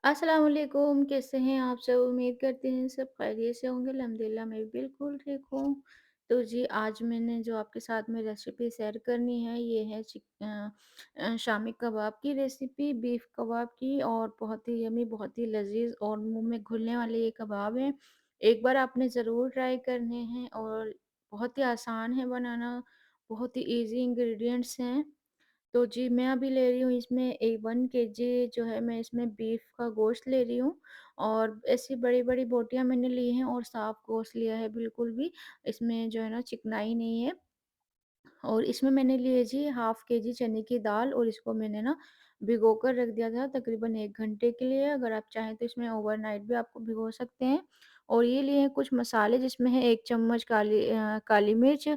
अस्सलाम वालेकुम, कैसे हैं आप सब? उम्मीद करते हैं सब खैरियत से होंगे। अल्हम्दुलिल्लाह मैं भी बिल्कुल ठीक हूँ। तो जी आज मैंने जो आपके साथ में रेसिपी शेयर करनी है ये है शामी कबाब की रेसिपी, बीफ कबाब की। और बहुत ही यम्मी, बहुत ही लज़ीज़ और मुँह में घुलने वाले ये कबाब हैं। एक बार आपने ज़रूर ट्राई करने हैं और बहुत ही आसान है बनाना, बहुत ही ईज़ी इंग्रीडिएंट्स हैं। तो जी, मैं अभी ले रही हूँ इसमें 1 केजी जो है, मैं इसमें बीफ का गोश्त ले रही हूँ। और ऐसी बड़ी-बड़ी बोटियाँ मैंने ली हैं और साफ़ गोश्त लिया है बिल्कुल भी, इसमें जो है ना चिकनाई नहीं है। और इसमें मैंने लिए जी हाफ़ केजी चने की दाल और इसको मैंने ना भिगो कर रख दिया था तकरीबन 1 घंटे के लिए। अगर आप चाहें तो इसमें ओवरनाइट भी आपको भिगो सकते हैं। और ये लिए हैं कुछ मसाले, जिसमें है 1 चम्मच काली मिर्च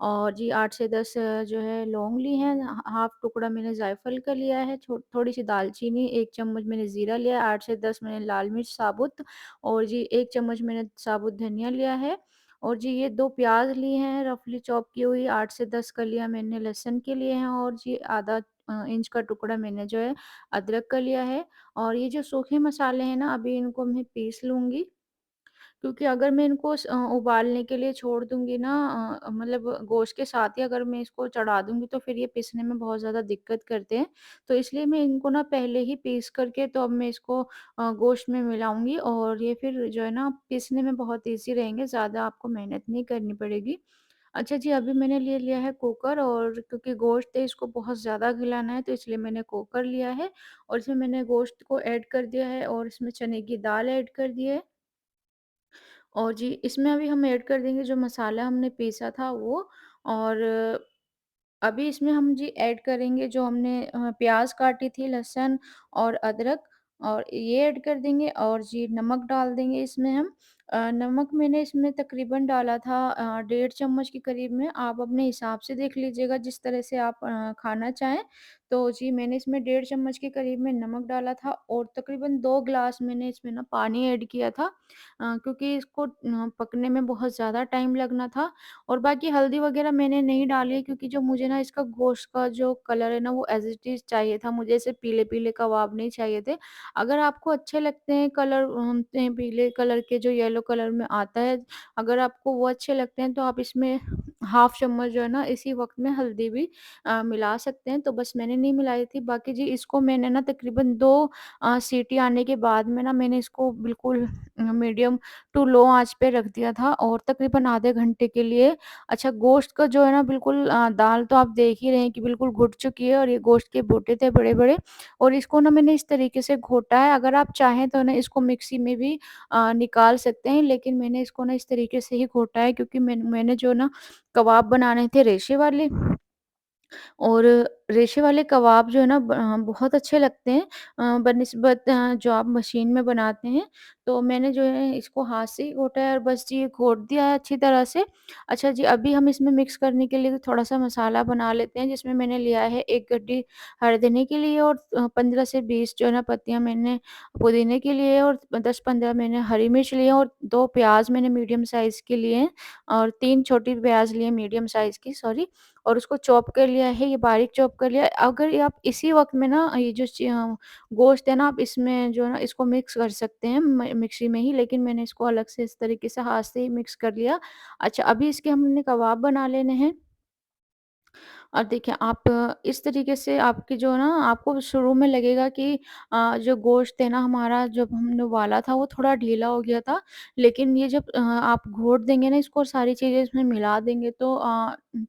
और जी 8 से 10 जो है लौंग ली हैं। हाफ़ टुकड़ा मैंने जायफल का लिया है, थोड़ी-सी दालचीनी, 1 चम्मच मैंने ज़ीरा लिया है, 8 से 10 मैंने लाल मिर्च साबुत और जी 1 चम्मच मैंने साबुत धनिया लिया है। और जी ये 2 प्याज़ लिए हैं रफ़ली चॉप की हुई, 8 से 10 कलियाँ मैंने लहसुन की लिए हैं और जी आधा इंच का टुकड़ा मैंने जो है अदरक का लिया है। और ये जो सूखे मसाले हैं ना, अभी इनको मैं पीस लूँगी, क्योंकि अगर मैं इनको उबालने के लिए छोड़ दूँगी ना, मतलब गोश्त के साथ ही अगर मैं इसको चढ़ा दूँगी तो फिर ये पीसने में बहुत ज़्यादा दिक्कत करते हैं। तो इसलिए मैं इनको ना पहले ही पीस करके तो अब मैं इसको गोश्त में मिलाऊँगी और ये फिर जो है ना पीसने में बहुत ईज़ी रहेंगे, ज़्यादा आपको मेहनत नहीं करनी पड़ेगी। अच्छा जी, अभी मैंने ले लिया है कुकर, और क्योंकि गोश्त है इसको बहुत ज़्यादा गलाना है तो इसलिए मैंने कुकर लिया है और इसमें मैंने गोश्त को ऐड कर दिया है और इसमें चने की दाल ऐड कर दी है। और जी, इसमें अभी हम ऐड कर देंगे जो मसाला हमने पीसा था वो। और अभी इसमें हम जी ऐड करेंगे जो हमने प्याज़ काटी थी, लहसुन और अदरक, और ये ऐड कर देंगे। और जी नमक डाल देंगे इसमें हम। नमक मैंने इसमें तकरीबन डाला था 1.5 चम्मच के करीब में। आप अपने हिसाब से देख लीजिएगा जिस तरह से आप खाना चाहें। तो जी मैंने इसमें 1.5 चम्मच के करीब में नमक डाला था और तकरीबन 2 ग्लास मैंने इसमें ना पानी ऐड किया था, क्योंकि इसको पकने में बहुत ज़्यादा टाइम लगना था। और बाकी हल्दी वग़ैरह मैंने नहीं डाली है, क्योंकि जो मुझे ना इसका गोश्त का जो कलर है ना वो एज़ इट इज़ चाहिए था, मुझे ऐसे पीले-पीले कबाब नहीं चाहिए थे। अगर आपको अच्छे लगते हैं कलर, ते पीले कलर के जो येलो कलर में आता है, अगर आपको वो अच्छे लगते हैं तो आप इसमें हाफ़ चम्मच जो है ना इसी वक़्त में हल्दी भी मिला सकते हैं, तो बस मैंने नहीं मिलाई थी। बाकी जी इसको मैंने ना तकरीबन 2 सीटी आने के बाद में ना मैंने इसको बिल्कुल मीडियम टू लो आँच पे रख दिया था और तकरीबन आधे घंटे के लिए। अच्छा, गोश्त का जो है ना बिल्कुल दाल तो आप देख ही रहे हैं कि बिल्कुल घुट चुकी है और ये गोश्त के बोटे थे बड़े-बड़े, और इसको ना मैंने इस तरीके से घोटा है। अगर आप चाहें तो ना इसको मिक्सी में भी निकाल सकते हैं, लेकिन मैंने इसको ना इस तरीके से ही घोटा है, क्योंकि मैंने जो ना कबाब बनाने थे रेशे वाले, और रेशे वाले कबाब जो है ना बहुत अच्छे लगते हैं बनिस्बत जो आप मशीन में बनाते हैं। तो मैंने जो है इसको हाथ से ही घोटा है और बस ये घोट दिया है अच्छी तरह से। अच्छा जी, अभी हम इसमें मिक्स करने के लिए थोड़ा-सा मसाला बना लेते हैं, जिसमें मैंने लिया है 1 गड्डी हरे धनिये के लिए और 15 से 20 जो है ना पत्तियाँ मैंने पुदीने के लिए, और 10-15 मैंने हरी मिर्च लिए और 2 प्याज़ मैंने मीडियम साइज़ के लिए हैं और 3 छोटी प्याज़ लिए मीडियम साइज़ की, सॉरी। और उसको चॉप कर लिया है, ये बारीक चॉप कर लिया है। अगर ये आप इसी वक़्त में ना ये जो गोश्त है ना, आप इसमें जो है ना इसको मिक्स कर सकते हैं मिक्सी में ही, लेकिन मैंने इसको अलग से इस तरीके से हाथ से ही मिक्स कर लिया। अच्छा, अभी इसके हमने कबाब बना लेने हैं। और देखिए आप इस तरीके से आपकी जो ना आपको शुरू में लगेगा कि जो गोश्त है ना हमारा, जब हमने उबाला था वो थोड़ा ढीला हो गया था। लेकिन ये जब आप घोट देंगे ना इसको और सारी चीज़ें इसमें मिला देंगे, तो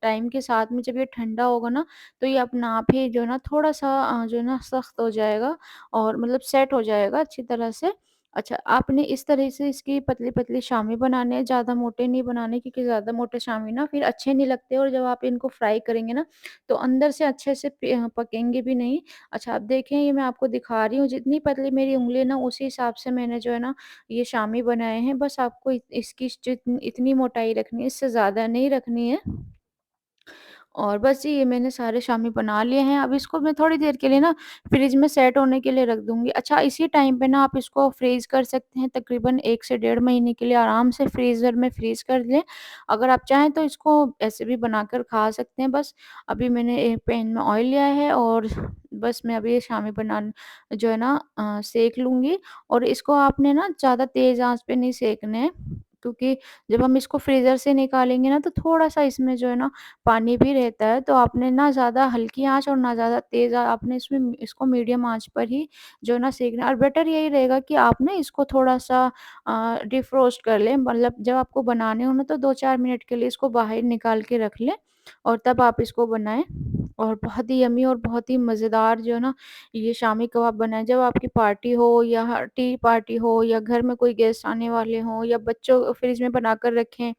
टाइम के साथ में जब ये ठंडा होगा ना, तो ये अपने आप ही जो है ना थोड़ा-सा जो है ना सख्त हो जाएगा और मतलब सेट हो जाएगा अच्छी तरह से। अच्छा, आपने इस तरह से इसकी पतली-पतली शामी बनाने हैं, ज़्यादा मोटे नहीं बनाने, क्योंकि ज़्यादा मोटे शामी ना फिर अच्छे नहीं लगते और जब आप इनको फ्राई करेंगे ना तो अंदर से अच्छे से पकेंगे भी नहीं। अच्छा, आप देखें, ये मैं आपको दिखा रही हूँ, जितनी पतली मेरी उँगली है ना उसी हिसाब से मैंने जो है ना ये शामी बनाए हैं। बस आपको इसकी जो इतनी मोटाई रखनी है, इससे ज़्यादा नहीं रखनी है। और बस जी, ये मैंने सारे शामी बना लिए हैं। अब इसको मैं थोड़ी देर के लिए ना फ्रिज में सेट होने के लिए रख दूँगी। अच्छा, इसी टाइम पे ना आप इसको फ्रीज़ कर सकते हैं, तकरीबन 1 से डेढ़ महीने के लिए आराम से फ्रीज़र में फ्रीज़ कर लें। अगर आप चाहें तो इसको ऐसे भी बनाकर खा सकते हैं। बस अभी मैंने एक पैन में ऑयल लिया है और बस मैं अभी ये शामी जो है ना सेंक लूँगी। और इसको आपने ना ज़्यादा तेज़ आँच पे नहीं सेंकना है, क्योंकि जब हम इसको फ्रीज़र से निकालेंगे ना तो थोड़ा-सा इसमें जो है ना पानी भी रहता है, तो आपने ना ज़्यादा हल्की आँच और ना ज़्यादा तेज़ आपने इसमें इसको मीडियम आँच पर ही जो है ना सेंकना है। और बेटर यही रहेगा कि आप ना इसको थोड़ा-सा डिफ्रोस्ट कर लें, मतलब जब आपको बनाने हो ना तो 2-4 मिनट के लिए इसको बाहर निकाल के रख लें और तब आप इसको बनाएँ। और बहुत ही यम्मी और बहुत ही मज़ेदार जो है ना ये शामी कबाब बनाएँ। जब आपकी पार्टी हो या टी पार्टी हो या घर में कोई गेस्ट आने वाले हों या बच्चों फ्रिज में बनाकर रखें,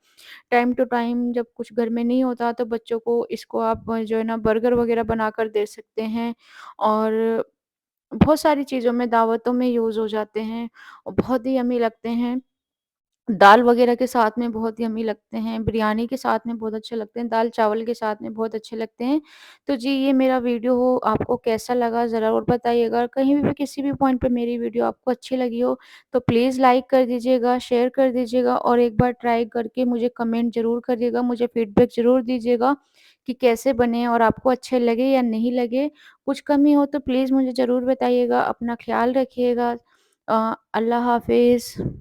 टाइम टू टाइम जब कुछ घर में नहीं होता तो बच्चों को इसको आप जो है ना बर्गर वग़ैरह बनाकर दे सकते हैं। और बहुत सारी चीज़ों में, दावतों में यूज़ हो जाते हैं और बहुत ही यम्मी लगते हैं। दाल वग़ैरह के साथ में बहुत यम्मी लगते हैं, बिरयानी के साथ में बहुत अच्छे लगते हैं, दाल-चावल के साथ में बहुत अच्छे लगते हैं। तो जी, ये मेरा वीडियो हो आपको कैसा लगा ज़रूर बताइएगा। कहीं भी किसी भी पॉइंट पे मेरी वीडियो आपको अच्छी लगी हो तो प्लीज़ लाइक कर दीजिएगा, शेयर कर दीजिएगा और एक बार ट्राई करके मुझे कमेंट ज़रूर करिएगा, मुझे फीडबैक ज़रूर दीजिएगा कि कैसे बने और आपको अच्छे लगे या नहीं लगे। कुछ कमी हो तो प्लीज़ मुझे ज़रूर बताइएगा। अपना ख़्याल रखिएगा। अल्लाह हाफ़िज़।